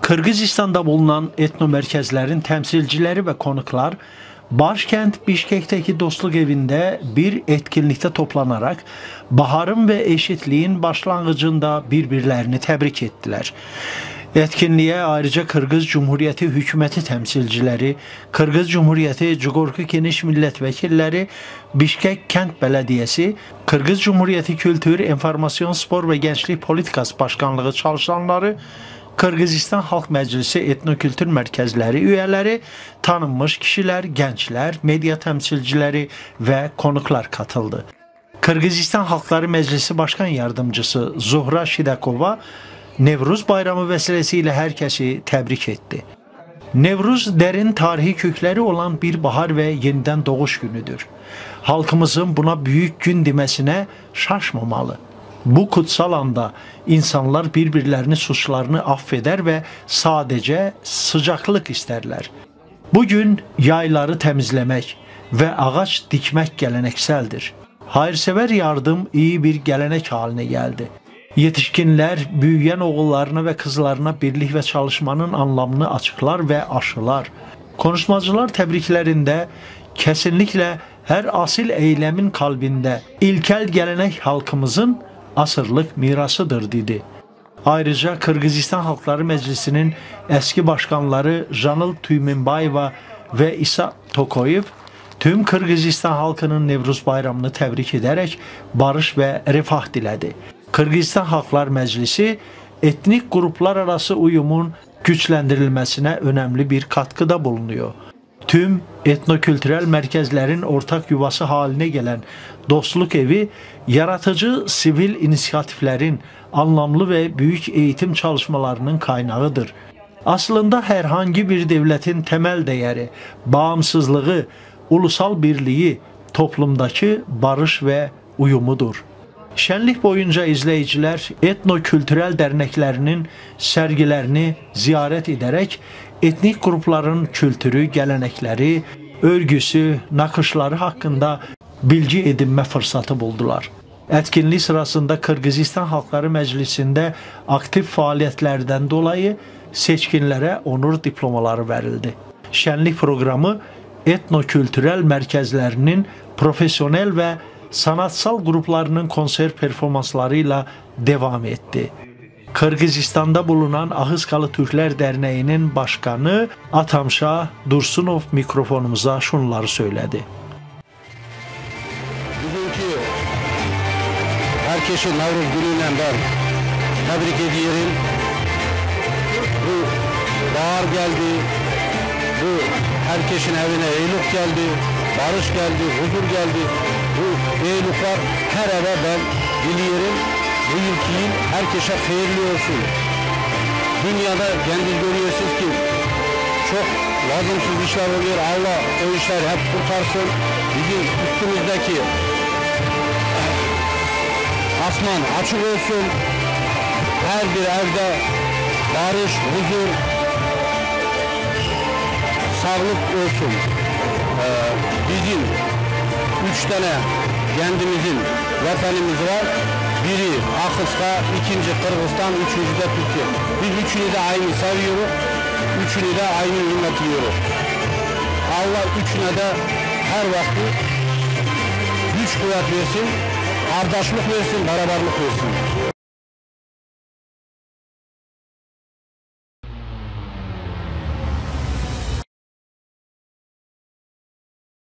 Kırgızistan'da bulunan etno merkezlerin temsilcileri ve konuklar başkent Bişkek'teki dostluk evinde bir etkinlikte toplanarak baharın ve eşitliğin başlangıcında birbirlerini tebrik ettiler. Etkinliğe ayrıca Kırgız Cumhuriyeti hükümeti temsilcileri, Kırgız Cumhuriyeti Cugorku Geniş Milletvekilleri, Bişkek Kent Belediyesi, Kırgız Cumhuriyeti Kültür, Enformasyon, Spor ve Gençlik Politikası Başkanlığı çalışanları, Kırgızistan Halk Meclisi Etnokültür Merkezleri üyeleri, tanınmış kişiler, gençler, medya temsilcileri ve konuklar katıldı. Kırgızistan Halkları Meclisi Başkan Yardımcısı Zuhra Şidakova, Nevruz Bayramı vesilesiyle herkesi tebrik etti. Nevruz derin tarihi kökleri olan bir bahar ve yeniden doğuş günüdür. Halkımızın buna büyük gün demesine şaşmamalı. Bu kutsal anda insanlar birbirlerini suçlarını affeder ve sadece sıcaklık isterler. Bugün yayları temizlemek ve ağaç dikmek gelenekseldir. Hayırsever yardım iyi bir gelenek haline geldi. Yetişkinler büyüyen oğullarına ve kızlarına birlik ve çalışmanın anlamını açıklar ve aşılar. Konuşmacılar tebriklerinde kesinlikle her asil eylemin kalbinde ilkel gelenek halkımızın asırlık mirasıdır dedi. Ayrıca Kırgızistan Halkları Meclisi'nin eski başkanları Janıl Tüymenbayeva ve İsa Tokoyev tüm Kırgızistan halkının Nevruz Bayramını tebrik ederek barış ve refah diledi. Kırgızistan Halklar Meclisi etnik gruplar arası uyumun güçlendirilmesine önemli bir katkıda bulunuyor. Tüm etnokültürel merkezlerin ortak yuvası haline gelen Dostluk Evi, yaratıcı sivil inisiyatiflerin anlamlı ve büyük eğitim çalışmalarının kaynağıdır. Aslında herhangi bir devletin temel değeri, bağımsızlığı, ulusal birliği, toplumdaki barış ve uyumudur. Şenlik boyunca izleyiciler etnokültürel derneklerinin sergilerini ziyaret ederek etnik grupların kültürü, gelenekleri, örgüsü, nakışları hakkında bilgi edinme fırsatı buldular. Etkinlik sırasında Kırgızistan Halkları Meclisi'nde aktif faaliyetlerden dolayı seçkinlere onur diplomaları verildi. Şenlik programı etnokültürel merkezlerinin profesyonel ve sanatsal gruplarının konser performanslarıyla devam etti. Kırgızistan'da bulunan Ahıskalı Türkler Derneği'nin başkanı Atamşah Dursunov mikrofonumuza şunları söyledi. Bugünkü herkesi Nevruz günüyle ben tebrik ediyorum. Bu bahar geldi, bu herkesin evine iyilik geldi, barış geldi, huzur geldi. Bu iyilikler her eve ben diliyorum. Bu yılki yıl herkese hayırlı olsun. Dünyada kendiniz görüyorsunuz ki çok lazımsız işler oluyor. Allah o işler hep kurtarsın. Bizim üstümüzdeki asman açık olsun. Her bir evde barış, huzur, sağlık olsun. Bizim 3 tane kendimizin vatanımız var. Biri Ahıska, ikinci Kırgızistan, üçüncü de Türkiye. Biz üçünü de aynı seviyoruz. Üçünü de aynı hürmetliyoruz. Allah üçüne de her vakti güç kuvvet versin, kardeşlik versin, beraberlik versin.